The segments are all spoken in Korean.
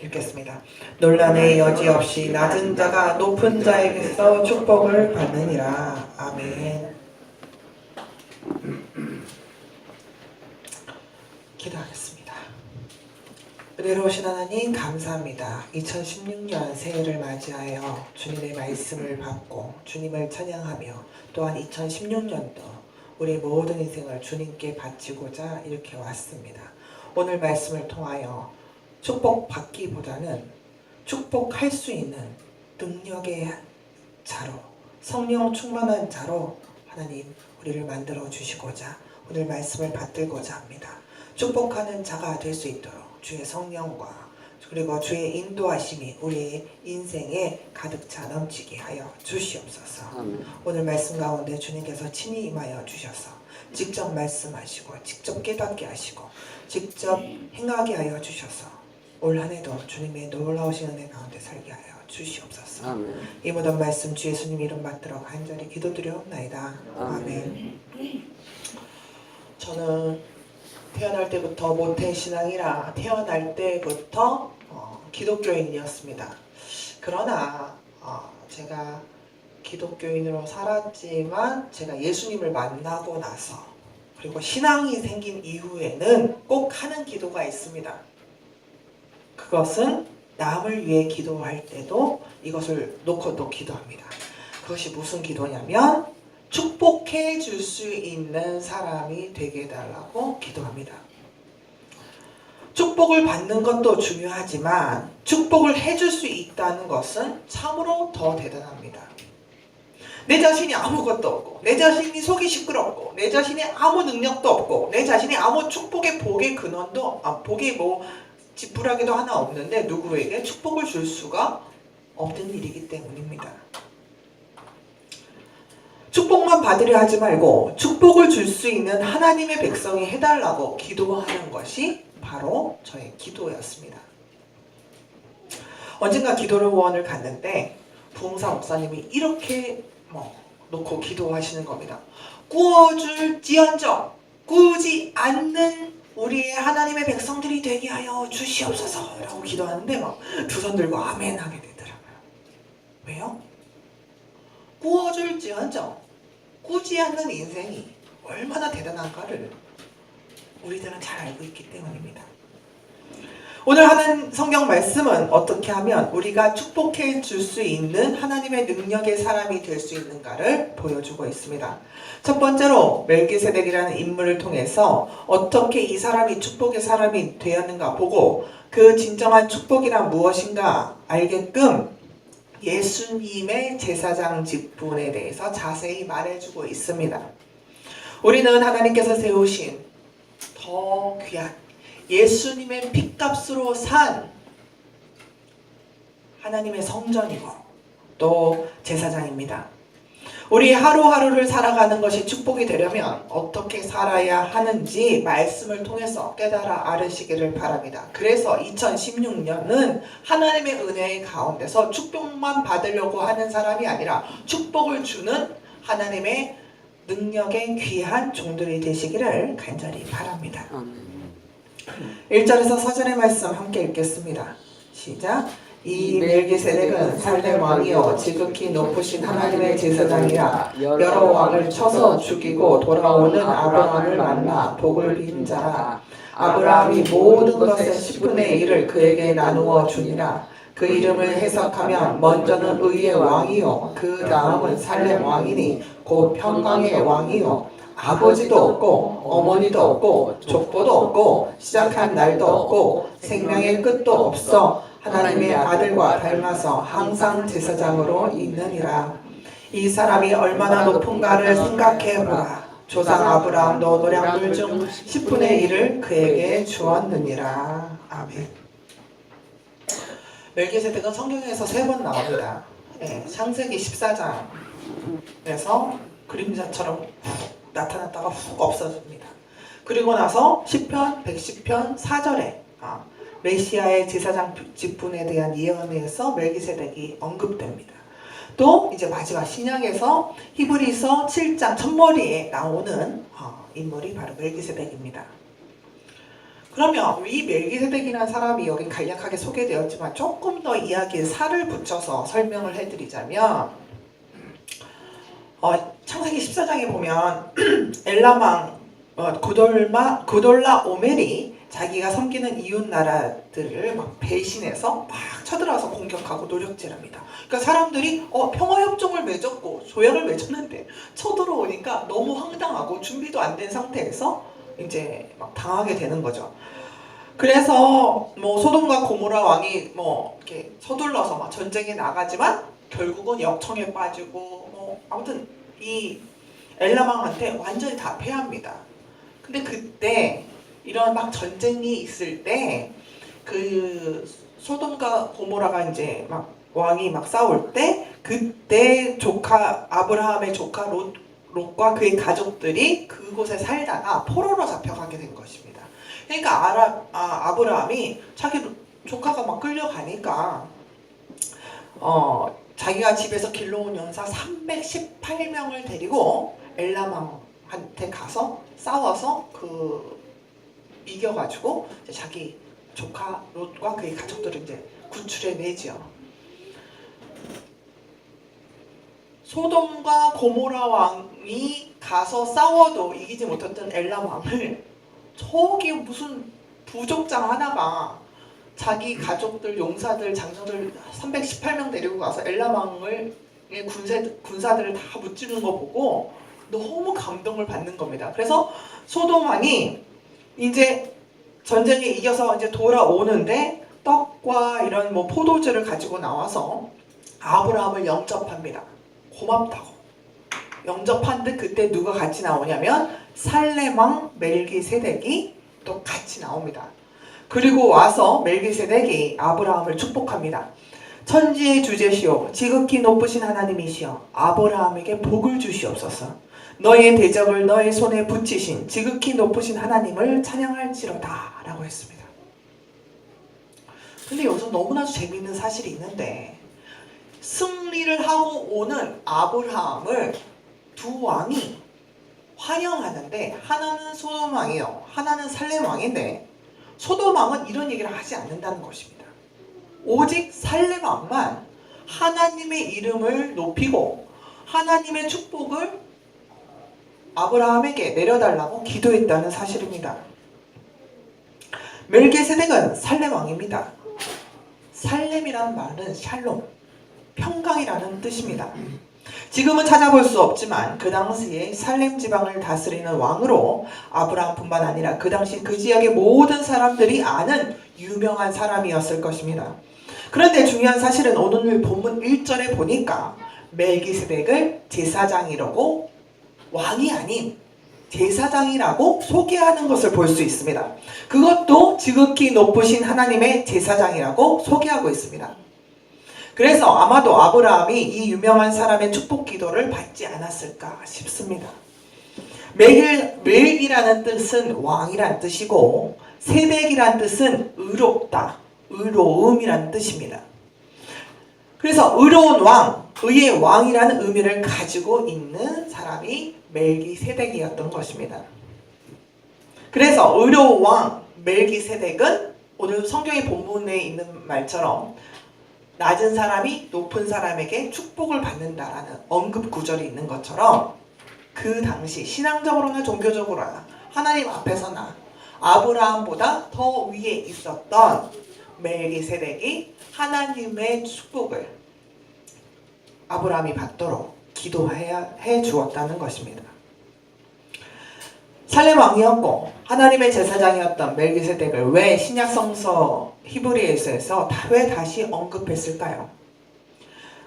읽겠습니다. 논란의 여지 없이 낮은 자가 높은 자에게서 축복을 받느니라. 아멘. 기도하겠습니다. 은혜로우신 하나님 감사합니다. 2016년 새해를 맞이하여 주님의 말씀을 받고 주님을 찬양하며 또한 2016년도 우리 모든 인생을 주님께 바치고자 이렇게 왔습니다. 오늘 말씀을 통하여 축복받기보다는 축복할 수 있는 능력의 자로, 성령 충만한 자로 하나님 우리를 만들어 주시고자 오늘 말씀을 받들고자 합니다. 축복하는 자가 될 수 있도록 주의 성령과 그리고 주의 인도하심이 우리의 인생에 가득 차 넘치게 하여 주시옵소서. 오늘 말씀 가운데 주님께서 친히 임하여 주셔서 직접 말씀하시고 직접 깨닫게 하시고 직접 행하게 하여 주셔서 올 한 해도 주님의 놀라우신 은혜 가운데 살게 하여 주시옵소서. 아멘. 이 모든 말씀 주 예수님 이름 받들어 간절히 기도드리옵나이다. 아멘. 저는 태어날 때부터 모태신앙이라 태어날 때부터 기독교인이었습니다. 그러나 제가 기독교인으로 살았지만 제가 예수님을 만나고 나서 그리고 신앙이 생긴 이후에는 꼭 하는 기도가 있습니다. 그것은 남을 위해 기도할 때도 이것을 놓고 또 기도합니다. 그것이 무슨 기도냐면 축복해 줄 수 있는 사람이 되게 해달라고 기도합니다. 축복을 받는 것도 중요하지만 축복을 해줄 수 있다는 것은 참으로 더 대단합니다. 내 자신이 아무것도 없고 내 자신이 속이 시끄럽고 내 자신이 아무 능력도 없고 내 자신이 아무 축복의 복의 근원도 복의 지푸라기도 하나 없는데 누구에게 축복을 줄 수가 없는 일이기 때문입니다. 축복만 받으려 하지 말고 축복을 줄 수 있는 하나님의 백성이 해달라고 기도하는 것이 바로 저의 기도였습니다. 언젠가 기도원을 갔는데 부흥사 목사님이 이렇게 놓고 기도하시는 겁니다. 구워줄지언정 구지 않는 우리의 하나님의 백성들이 되게 하여 주시옵소서 라고 기도하는데 두 손 들고 아멘 하게 되더라고요. 왜요? 구워줄지언정 꾸지 않는 인생이 얼마나 대단한가를 우리들은 잘 알고 있기 때문입니다. 오늘 하는 성경 말씀은 어떻게 하면 우리가 축복해 줄 수 있는 하나님의 능력의 사람이 될 수 있는가를 보여주고 있습니다. 첫 번째로 멜기세덱이라는 인물을 통해서 어떻게 이 사람이 축복의 사람이 되었는가 보고 그 진정한 축복이란 무엇인가 알게끔 예수님의 제사장 직분에 대해서 자세히 말해주고 있습니다. 우리는 하나님께서 세우신 더 귀한 예수님의 핏값으로 산 하나님의 성전이고 또 제사장입니다. 우리 하루하루를 살아가는 것이 축복이 되려면 어떻게 살아야 하는지 말씀을 통해서 깨달아 알으시기를 바랍니다. 그래서 2016년은 하나님의 은혜의 가운데서 축복만 받으려고 하는 사람이 아니라 축복을 주는 하나님의 능력의 귀한 종들이 되시기를 간절히 바랍니다. 1절에서 서절의 말씀 함께 읽겠습니다. 시작. 이 멜기세덱은 살렘 왕이요 지극히 높으신 하나님의 제사장이라 여러 왕을 쳐서 죽이고 돌아오는 아브라함을 만나 복을 빈 자라. 아브라함이 모든 것의 10분의 1을 그에게 나누어 주니라. 그 이름을 해석하면 먼저는 의의 왕이요 그 다음은 살렘 왕이니 곧 평강의 왕이요 아버지도 없고 어머니도 없고 족보도 없고 시작한 날도 없고 생명의 끝도 없어 하나님의 아들과 닮아서 항상 제사장으로 있느니라. 이 사람이 얼마나 높은가를 생각해보라. 조상 아브라함도 노량물 중 10분의 1을 그에게 주었느니라. 아멘. 멜기세덱은 성경에서 3번 나옵니다. 창세기 14장에서 그림자처럼 훅 나타났다가 훅 없어집니다. 그리고 나서 시편 110편 4절에 메시아의 제사장 직분에 대한 예언에서 멜기세덱이 언급됩니다. 또 이제 마지막 신약에서 히브리서 7장 첫머리에 나오는 인물이 바로 멜기세덱입니다. 그러면 이 멜기세덱이라는 사람이 여기 간략하게 소개되었지만 조금 더 이야기에 살을 붙여서 설명을 해드리자면 창세기 14장에 보면 엘람왕 고돌라 오멜이 자기가 섬기는 이웃 나라들을 막 배신해서 막 쳐들어와서 공격하고 노력질합니다. 그러니까 사람들이 평화협정을 맺었고 조약을 맺었는데 쳐들어오니까 너무 황당하고 준비도 안 된 상태에서 이제 막 당하게 되는 거죠. 그래서 뭐 소돔과 고모라 왕이 뭐 이렇게 서둘러서 막 전쟁에 나가지만 결국은 역청에 빠지고 뭐 아무튼 이 엘람 왕한테 완전히 다 패합니다. 근데 그때 이런 막 전쟁이 있을 때 그 소돔과 고모라가 이제 막 왕이 막 싸울 때 그때 아브라함의 조카 롯과 그의 가족들이 그곳에 살다가 포로로 잡혀가게 된 것입니다. 그러니까 아브라함이 자기 조카가 막 끌려가니까 자기가 집에서 길러온 연사 318명을 데리고 엘람 왕한테 가서 싸워서 이겨가지고 자기 조카 롯과 그의 가족들을 이제 구출해내죠. 소돔과 고모라 왕이 가서 싸워도 이기지 못했던 엘람 왕을 저기 무슨 부족장 하나가 자기 가족들, 용사들, 장정들 318명 데리고 가서 엘람 왕을 군사들을 다 무찌르는 거 보고 너무 감동을 받는 겁니다. 그래서 소돔 왕이 이제 전쟁에 이겨서 이제 돌아오는데 떡과 이런 뭐 포도주를 가지고 나와서 아브라함을 영접합니다. 고맙다고. 영접한데 그때 누가 같이 나오냐면 살렘 왕 멜기세덱이 또 같이 나옵니다. 그리고 와서 멜기세덱이 아브라함을 축복합니다. 천지의 주제시오 지극히 높으신 하나님이시여 아브라함에게 복을 주시옵소서. 너의 대적을 너의 손에 붙이신 지극히 높으신 하나님을 찬양할지로다 라고 했습니다. 근데 여기서 너무나도 재미있는 사실이 있는데 승리를 하고 오는 아브라함을 두 왕이 환영하는데 하나는 소돔 왕이요 하나는 살렘 왕인데 소돔 왕은 이런 얘기를 하지 않는다는 것입니다. 오직 살렘 왕만 하나님의 이름을 높이고 하나님의 축복을 아브라함에게 내려달라고 기도했다는 사실입니다. 멜기세덱은 살렘 왕입니다. 살렘이라는 말은 샬롬, 평강이라는 뜻입니다. 지금은 찾아볼 수 없지만 그 당시에 살렘 지방을 다스리는 왕으로 아브라함뿐만 아니라 그 당시 그 지역의 모든 사람들이 아는 유명한 사람이었을 것입니다. 그런데 중요한 사실은 오늘 본문 1절에 보니까 멜기세덱을 제사장이라고 왕이 아닌 제사장이라고 소개하는 것을 볼 수 있습니다. 그것도 지극히 높으신 하나님의 제사장이라고 소개하고 있습니다. 그래서 아마도 아브라함이 이 유명한 사람의 축복 기도를 받지 않았을까 싶습니다. 멜이라는 뜻은 왕이란 뜻이고 세덱이란 뜻은 의롭다, 의로움이라는 뜻입니다. 그래서 의로운 왕, 의의 왕이라는 의미를 가지고 있는 사람이 멜기세덱이었던 것입니다. 그래서 의로운 왕 멜기세덱은 오늘 성경의 본문에 있는 말처럼 낮은 사람이 높은 사람에게 축복을 받는다라는 언급 구절이 있는 것처럼 그 당시 신앙적으로나 종교적으로나 하나님 앞에서나 아브라함보다 더 위에 있었던 멜기세덱이 하나님의 축복을 아브라함이 받도록 기도해 주었다는 것입니다. 살렘 왕이었고 하나님의 제사장이었던 멜기세덱을 왜 신약성서 히브리서에서 왜 다시 언급했을까요?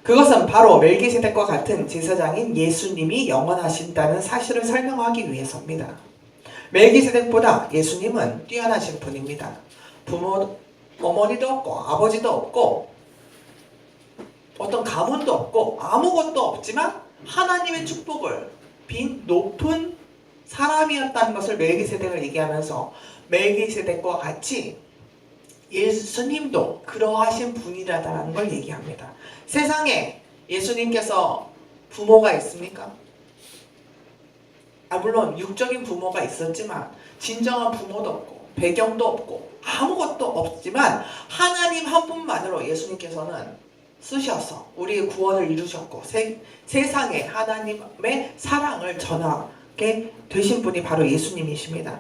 그것은 바로 멜기세덱과 같은 제사장인 예수님이 영원하신다는 사실을 설명하기 위해서입니다. 멜기세덱보다 예수님은 뛰어나신 분입니다. 어머니도 없고 아버지도 없고 어떤 가문도 없고 아무것도 없지만 하나님의 축복을 빈 높은 사람이었다는 것을 멜기세덱을 얘기하면서 멜기세덱과 같이 예수님도 그러하신 분이라는 걸 얘기합니다. 세상에 예수님께서 부모가 있습니까? 물론 육적인 부모가 있었지만 진정한 부모도 없고 배경도 없고 아무것도 없지만 하나님 한 분만으로 예수님께서는 쓰셔서 우리의 구원을 이루셨고 세상에 하나님의 사랑을 전하게 되신 분이 바로 예수님이십니다.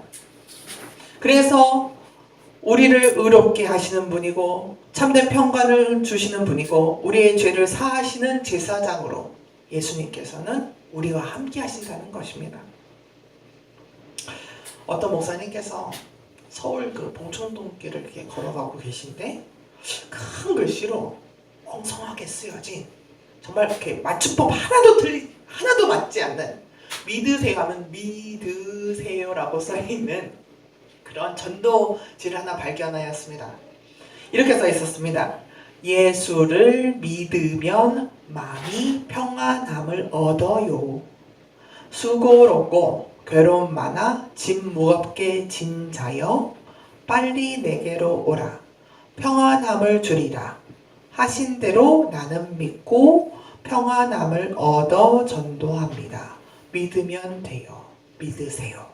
그래서 우리를 의롭게 하시는 분이고 참된 평강을 주시는 분이고 우리의 죄를 사하시는 제사장으로 예수님께서는 우리와 함께 하신다는 것입니다. 어떤 목사님께서 서울 그 봉천동길을 이렇게 걸어가고 계신데 큰 글씨로 엉성하게 쓰여진 정말 이렇게 맞춤법 하나도 맞지 않는 믿으세요 하면 믿으세요라고 써있는 그런 전도지를 하나 발견하였습니다. 이렇게 써 있었습니다. 예수를 믿으면 마음이 평안함을 얻어요. 수고롭고 괴로움 많아 짐 무겁게 진 자여 빨리 내게로 오라. 평안함을 주리라. 하신 대로 나는 믿고 평안함을 얻어 전도합니다. 믿으면 돼요. 믿으세요.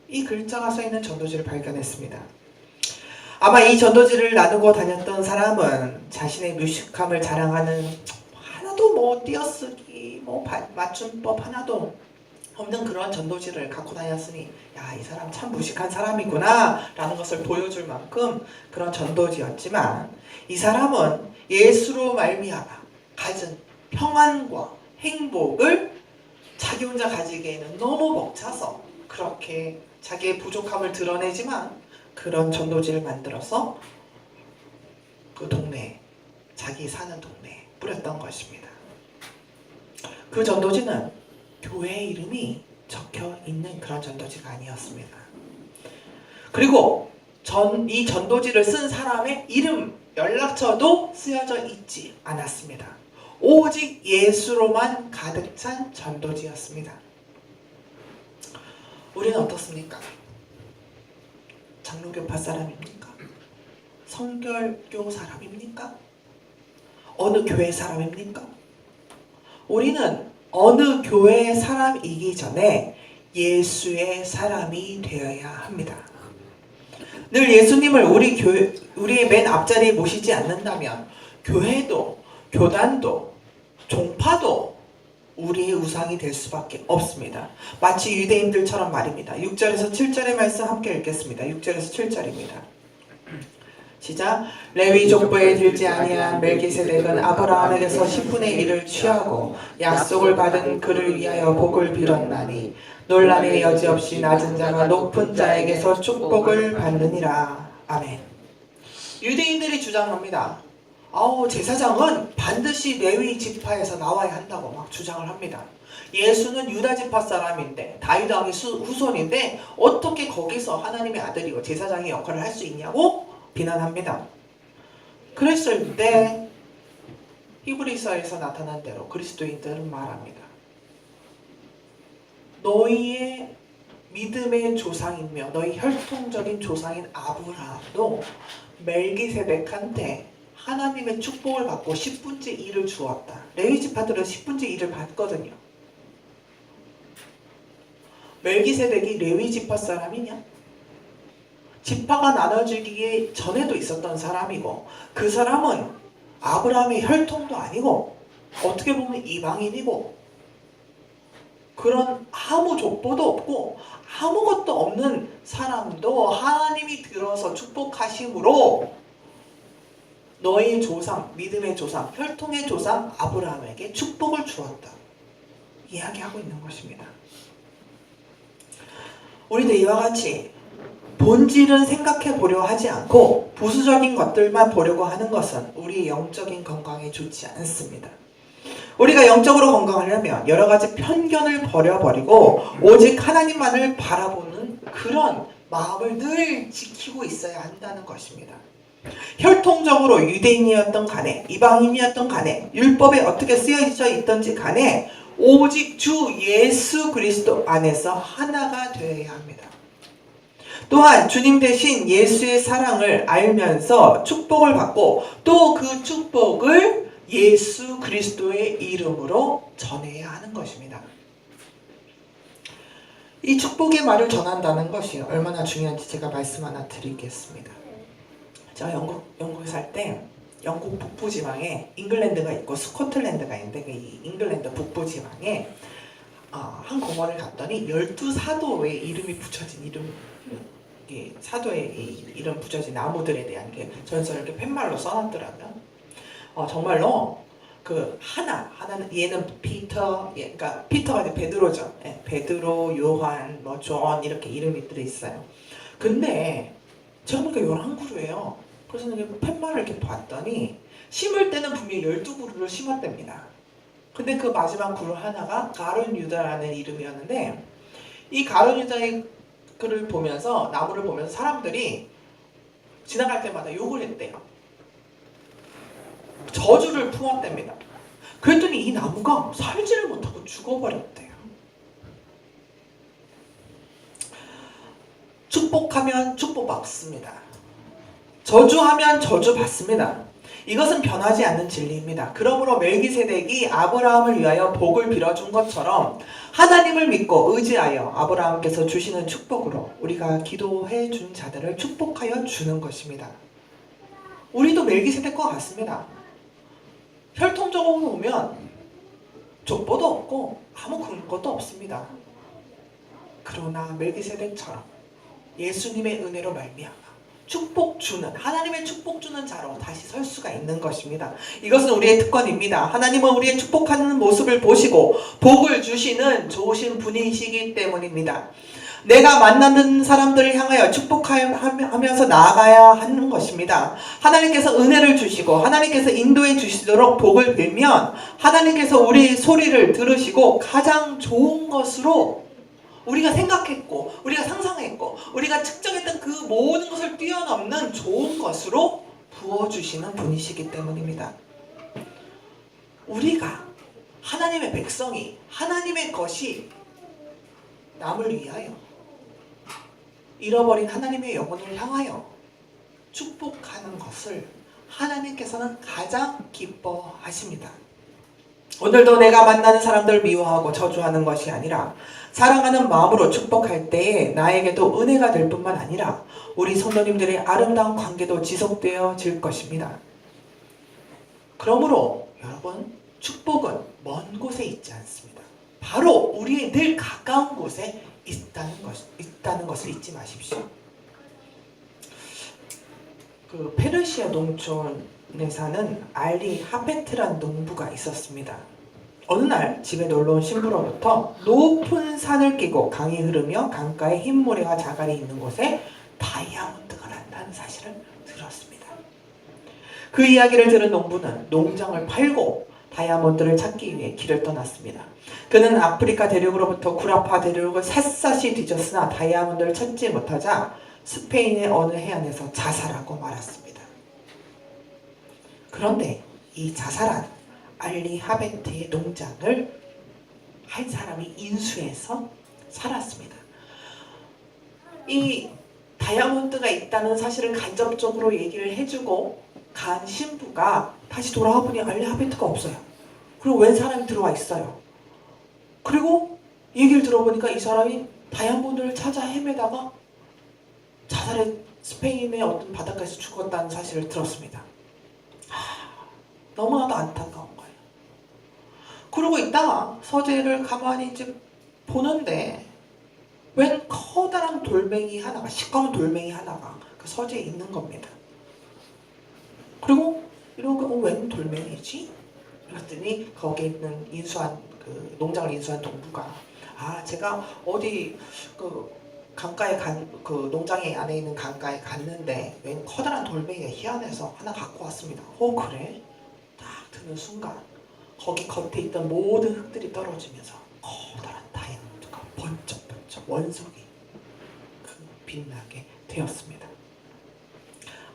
이 글자가 써있는 전도지를 발견했습니다. 아마 이 전도지를 나누고 다녔던 사람은 자신의 뮤직함을 자랑하는 하나도 띄어쓰기 맞춤법 하나도 없는 그런 전도지를 갖고 다녔으니 야, 이 사람 참 무식한 사람이구나 라는 것을 보여줄 만큼 그런 전도지였지만 이 사람은 예수로 말미암아 가진 평안과 행복을 자기 혼자 가지기에는 너무 벅차서 그렇게 자기의 부족함을 드러내지만 그런 전도지를 만들어서 그 동네에 자기 사는 동네에 뿌렸던 것입니다. 그 전도지는 교회 이름이 적혀 있는 그런 전도지가 아니었습니다. 그리고 이 전도지를 쓴 사람의 이름, 연락처도 쓰여져 있지 않았습니다. 오직 예수로만 가득 찬 전도지였습니다. 우리는 어떻습니까? 장로교파 사람입니까? 성결교 사람입니까? 어느 교회 사람입니까? 우리는 어느 교회의 사람이기 전에 예수의 사람이 되어야 합니다. 늘 예수님을 우리의 맨 앞자리에 모시지 않는다면 교회도, 교단도, 종파도 우리의 우상이 될 수밖에 없습니다. 마치 유대인들처럼 말입니다. 6절에서 7절의 말씀 함께 읽겠습니다. 6절에서 7절입니다. 시작. 레위 족보에 들지 아니한 멜기세덱은 아브라함에게서 10분의 1을 취하고 약속을 받은 그를 위하여 복을 빌었나니 논란의 여지없이 낮은 자가 높은 자에게서 축복을 받느니라. 아멘. 유대인들이 주장합니다. 제사장은 반드시 레위 지파에서 나와야 한다고 막 주장을 합니다. 예수는 유다 지파 사람인데 다윗 왕의 후손인데 어떻게 거기서 하나님의 아들이고 제사장의 역할을 할 수 있냐고 비난합니다. 그랬을 때 히브리서에서 나타난 대로 그리스도인들은 말합니다. 너희의 믿음의 조상이며 너희 혈통적인 조상인 아브라함도 멜기세덱한테 하나님의 축복을 받고 10분의 1을 주었다. 레위 지파들은 10분의 1을 받거든요. 멜기세덱이 레위 지파 사람이냐? 지파가 나눠지기 전에도 있었던 사람이고 그 사람은 아브라함의 혈통도 아니고 어떻게 보면 이방인이고 그런 아무 족보도 없고 아무것도 없는 사람도 하나님이 들어서 축복하심으로 너의 조상, 믿음의 조상, 혈통의 조상 아브라함에게 축복을 주었다. 이야기하고 있는 것입니다. 우리도 이와 같이 본질은 생각해 보려 하지 않고 부수적인 것들만 보려고 하는 것은 우리의 영적인 건강에 좋지 않습니다. 우리가 영적으로 건강하려면 여러 가지 편견을 버려버리고 오직 하나님만을 바라보는 그런 마음을 늘 지키고 있어야 한다는 것입니다. 혈통적으로 유대인이었던 간에 이방인이었던 간에 율법에 어떻게 쓰여져 있던지 간에 오직 주 예수 그리스도 안에서 하나가 되어야 합니다. 또한 주님 대신 예수의 사랑을 알면서 축복을 받고 또 그 축복을 예수 그리스도의 이름으로 전해야 하는 것입니다. 이 축복의 말을 전한다는 것이 얼마나 중요한지 제가 말씀 하나 드리겠습니다. 제가 영국에 살 때 영국 북부지방에 잉글랜드가 있고 스코틀랜드가 있는데 이 잉글랜드 북부지방에 한 공원을 갔더니 12사도의 이름이 붙여진 사도의 이름 붙여진 나무들에 대한 전설을 이렇게 팻말로 써놨더라고요. 정말로 하나는 얘는 피터, 그러니까 피터가 이제 베드로죠. 베드로, 요한, 존 이렇게 이름이 들어있어요. 근데 제가 보니까 11그루예요. 그래서 팻말을 이렇게 봤더니 심을 때는 분명히 12그루를 심었답니다. 근데 그 마지막 그루 하나가 가룟 유다라는 이름이었는데 이 가룟 유다의 글을 보면서 나무를 보면서 사람들이 지나갈 때마다 욕을 했대요. 저주를 품었답니다. 그랬더니 이 나무가 살지를 못하고 죽어버렸대요. 축복하면 축복받습니다. 저주하면 저주받습니다. 이것은 변하지 않는 진리입니다. 그러므로 멜기세덱이 아브라함을 위하여 복을 빌어준 것처럼 하나님을 믿고 의지하여 아브라함께서 주시는 축복으로 우리가 기도해 준 자들을 축복하여 주는 것입니다. 우리도 멜기세덱과 같습니다. 혈통적으로 보면 족보도 없고 아무 근거도 없습니다. 그러나 멜기세덱처럼 예수님의 은혜로 말미암아 축복 주는, 하나님의 축복 주는 자로 다시 설 수가 있는 것입니다. 이것은 우리의 특권입니다. 하나님은 우리의 축복하는 모습을 보시고 복을 주시는 좋으신 분이시기 때문입니다. 내가 만나는 사람들을 향하여 축복하면서 나아가야 하는 것입니다. 하나님께서 은혜를 주시고 하나님께서 인도해 주시도록 복을 빌면 하나님께서 우리 소리를 들으시고 가장 좋은 것으로 우리가 생각했고 우리가 상상했고 우리가 측정했던 그 모든 것을 뛰어넘는 좋은 것으로 부어주시는 분이시기 때문입니다. 우리가 하나님의 백성이 하나님의 것이 남을 위하여 잃어버린 하나님의 영혼을 향하여 축복하는 것을 하나님께서는 가장 기뻐하십니다. 오늘도 내가 만나는 사람들을 미워하고 저주하는 것이 아니라 사랑하는 마음으로 축복할 때에 나에게도 은혜가 될 뿐만 아니라 우리 성도님들의 아름다운 관계도 지속되어질 것입니다. 그러므로 여러분, 축복은 먼 곳에 있지 않습니다. 바로 우리의 늘 가까운 곳에 있다는 것을 잊지 마십시오. 페르시아 농촌에 사는 알리 하베트란 농부가 있었습니다. 어느 날 집에 놀러온 신부로부터 높은 산을 끼고 강이 흐르며 강가에 흰 모래와 자갈이 있는 곳에 다이아몬드가 난다는 사실을 들었습니다. 그 이야기를 들은 농부는 농장을 팔고 다이아몬드를 찾기 위해 길을 떠났습니다. 그는 아프리카 대륙으로부터 구라파 대륙을 샅샅이 뒤졌으나 다이아몬드를 찾지 못하자 스페인의 어느 해안에서 자살하고 말았습니다. 그런데 이 자살한 알리 하베트의 농장을 한 사람이 인수해서 살았습니다. 이 다이아몬드가 있다는 사실을 간접적으로 얘기를 해주고 간 신부가 다시 돌아와 보니 알리 하베트가 없어요. 그리고 웬 사람이 들어와 있어요. 그리고 얘기를 들어보니까 이 사람이 다이아몬드를 찾아 헤매다가 자살해 스페인의 어떤 바닷가에서 죽었다는 사실을 들었습니다. 너무나도 안타까운 거예요. 그러고 있다가 서재를 가만히 이제 보는데 웬 커다란 돌멩이 하나가, 시꺼먼 돌멩이 하나가 그 서재에 있는 겁니다. 그리고 이러고 웬 돌멩이지? 그랬더니 거기에 있는 농장을 인수한 농부가 제가 어디 강가에 농장에 안에 있는 강가에 갔는데 웬 커다란 돌멩이가 희한해서 하나 갖고 왔습니다. 그래? 딱 드는 순간 거기 겉에 있던 모든 흙들이 떨어지면서 커다란 다이아몬드가 번쩍번쩍 원석이 빛나게 되었습니다.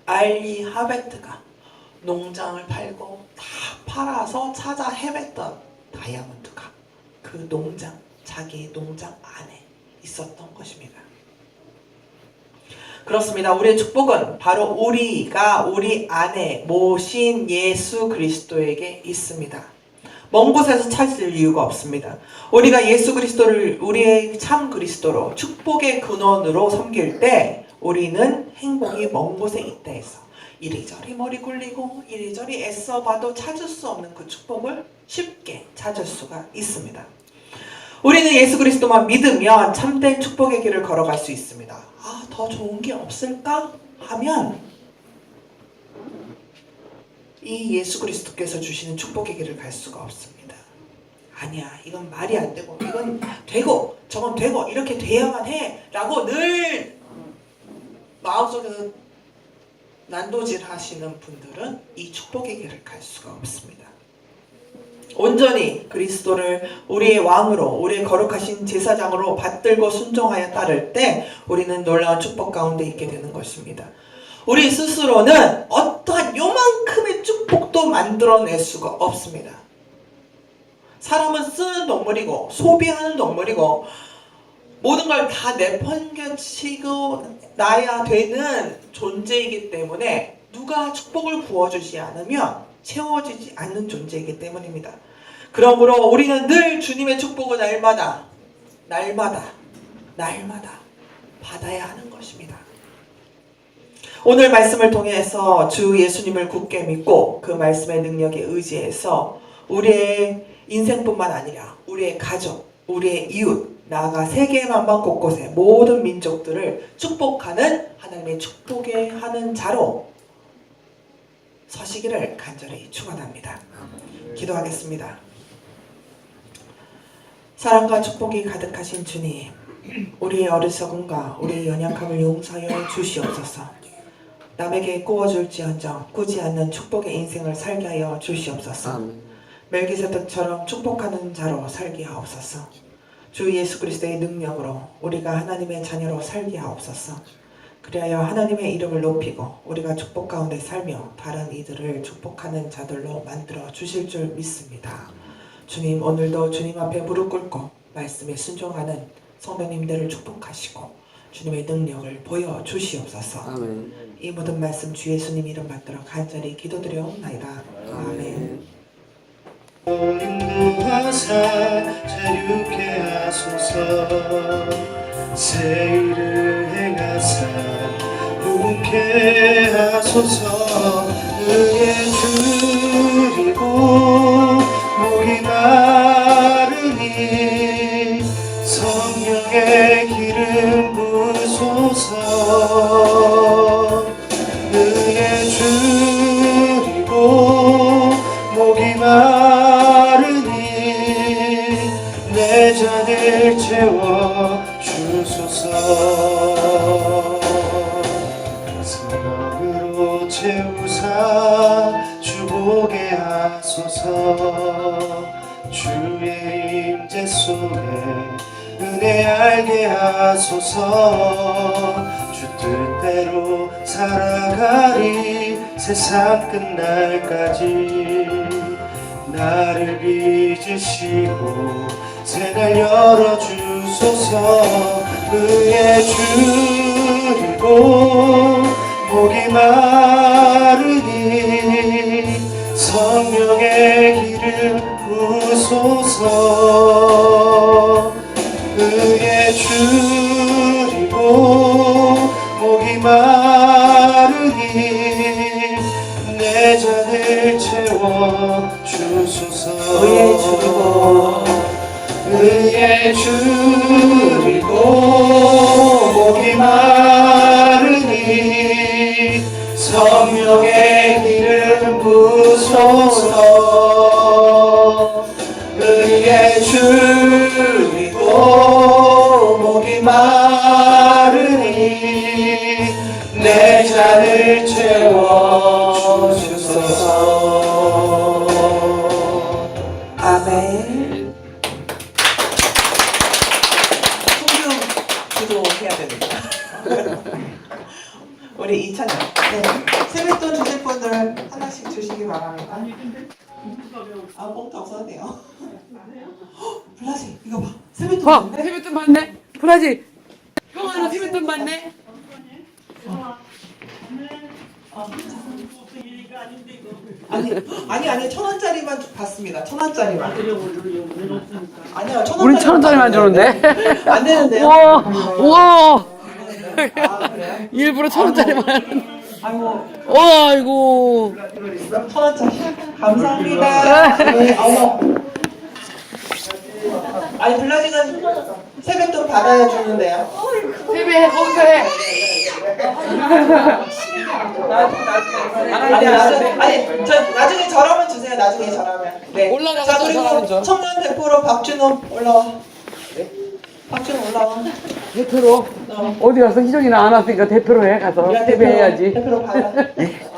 알리 하베트가 농장을 팔고 다 팔아서 찾아 헤맸던 다이아몬드가 그 자기의 농장 안에 있었던 것입니다. 그렇습니다. 우리의 축복은 바로 우리가 우리 안에 모신 예수 그리스도에게 있습니다. 먼 곳에서 찾을 이유가 없습니다. 우리가 예수 그리스도를 우리의 참 그리스도로 축복의 근원으로 섬길 때 우리는 행복이 먼 곳에 있다 해서 이리저리 머리 굴리고 이리저리 애써봐도 찾을 수 없는 그 축복을 쉽게 찾을 수가 있습니다. 우리는 예수 그리스도만 믿으면 참된 축복의 길을 걸어갈 수 있습니다. 아, 더 좋은 게 없을까? 하면 이 예수 그리스도께서 주시는 축복의 길을 갈 수가 없습니다. 아니야, 이건 말이 안 되고 이건 되고 저건 되고 이렇게 돼야만 해 라고 늘 마음속에서 난도질 하시는 분들은 이 축복의 길을 갈 수가 없습니다. 온전히 그리스도를 우리의 왕으로 우리의 거룩하신 제사장으로 받들고 순종하여 따를 때 우리는 놀라운 축복 가운데 있게 되는 것입니다. 우리 스스로는 어떠한 요만큼의 축복도 만들어낼 수가 없습니다. 사람은 쓰는 동물이고 소비하는 동물이고 모든 걸 다 내팽개치고 나야 되는 존재이기 때문에 누가 축복을 부어주지 않으면 채워지지 않는 존재이기 때문입니다. 그러므로 우리는 늘 주님의 축복을 날마다 받아야 하는 것입니다. 오늘 말씀을 통해서 주 예수님을 굳게 믿고 그 말씀의 능력에 의지해서 우리의 인생뿐만 아니라 우리의 가족, 우리의 이웃, 나아가 세계 만방 곳곳의 모든 민족들을 축복하는 하나님의 축복의 하는 자로 서시기를 간절히 축원합니다. 기도하겠습니다. 사랑과 축복이 가득하신 주님, 우리의 어리석음과 우리의 연약함을 용서하여 주시옵소서. 남에게 꾸어줄지언정 꾸지 않는 축복의 인생을 살게 하여 주시옵소서. 멜기세덱처럼 축복하는 자로 살게 하옵소서. 주 예수 그리스도의 능력으로 우리가 하나님의 자녀로 살게 하옵소서. 그리하여 하나님의 이름을 높이고 우리가 축복 가운데 살며 다른 이들을 축복하는 자들로 만들어 주실 줄 믿습니다. 주님, 오늘도 주님 앞에 무릎 꿇고 말씀에 순종하는 성도님들을 축복하시고 주님의 능력을 보여주시옵소서. 아멘. 이 모든 말씀 주 예수님 이름 받들어 간절히 기도드려옵나이다. 아멘. 인도하사 자유케 하소서. 새 일을 행하사 부흥케 하소서. 의에 줄이고 목이 마르니 성령의 기름 부으소서. 의에 줄이고 목이 마르니 내 잔을 채워 주소서. 성령으로 채우사 주보게 하소서. 주의 임재 속에 은혜 알게 하소서. 주 뜻대로 살아가리 세상 끝날까지. 나를 빚으시고 새날 열어주소서. 의에 줄이고 목이 마르니 성령의 길을 부으소서. 의에 줄이고 목이 마르니 내 잔을 채워 주소서. 의에 줄이고 목이 마르니 성령의 기름 부으소서. 의에 줄이고 목이 마르니 내 잔을 채워 주소서. 아멘. 성경 기도해야 됩니다. 우리 이찬영. 네. 세뱃돈 주실 분들 하나씩 주시기 바랍니다. 아, 뽕도 없어도 돼요. 블라지, 이거 봐. 세뱃돈 받네? 세뱃돈 받네? 브라질 형아는 세뱃돈 받네? 아니 1,000원짜리만 받습니다. 1,000원짜리만. 아니요 1,000원짜리. 우리 1,000원짜리만 주는데. 안 되는데요? 우와, 우와. 아 그래요? 일부러 1,000원짜리만. 아이고 와, 아이고. 1,000원짜리. 감사합니다. 네, 어머. 아니 블라디는 세뱃돈 받아야 주는데요. 세배, 거기서 해. 아니 저 나중에 저라면 주세요. 나중에 저라면. 네. 올라가서 자 저라면 그리고 줘. 청년 대표로 박준호 올라와. 박준호 올라와. 대표로. 어디 가서 희정이는 안 왔으니까 대표로 해, 가서. 야, 세배해야지. 대표로 받아.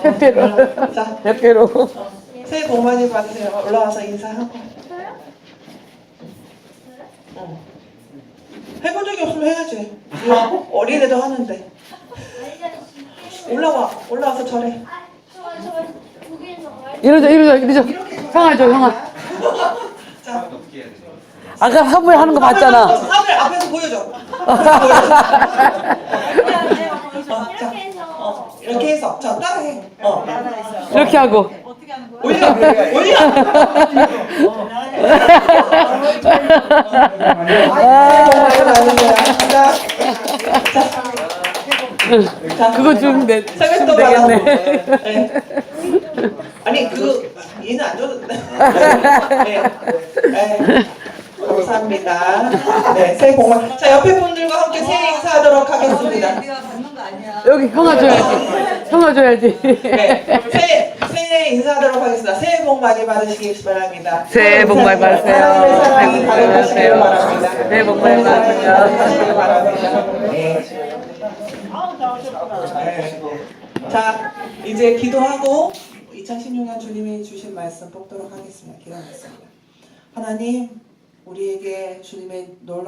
대표로. 자 대표로. 새해 복 많이 받으세요. 올라와서 인사하고. 해본 적이 없으면 해야지. 어린애도 하는데. 올라와서 절해. 이러자. 형아 줘, 형아. 자, 아까 사부에 하는 거 봤잖아. 사을 앞에서 보여줘. 이렇게 해서 자 따라해. 이렇게 하고. 올려. 자, 그거 주면 세뱃돈 되겠네. 받아. 네. 아니 얘는 안 줘도 돼. 네. 네. 감사합니다. 네, 새해 복 많이. 자, 옆에 분들과 함께 새해 인사하도록 하겠습니다. 여기 형아 줘야지. 형아 줘야지. 네, 새해 인사하도록 하겠습니다. 새해 복 많이 받으시기 바랍니다. 새해 복 많이 받으세요. 하나님의 사랑이 새해 복 많이 가득하시길 받으세요. 바랍니다. 새해 복 많이 받으세요. 하시길 바랍니다. 네. 자, 이제 기도하고 2016년 주님이 주신 말씀 뽑도록 하겠습니다. 기도하겠습니다. 하나님, 우리에게 주님의 놀라운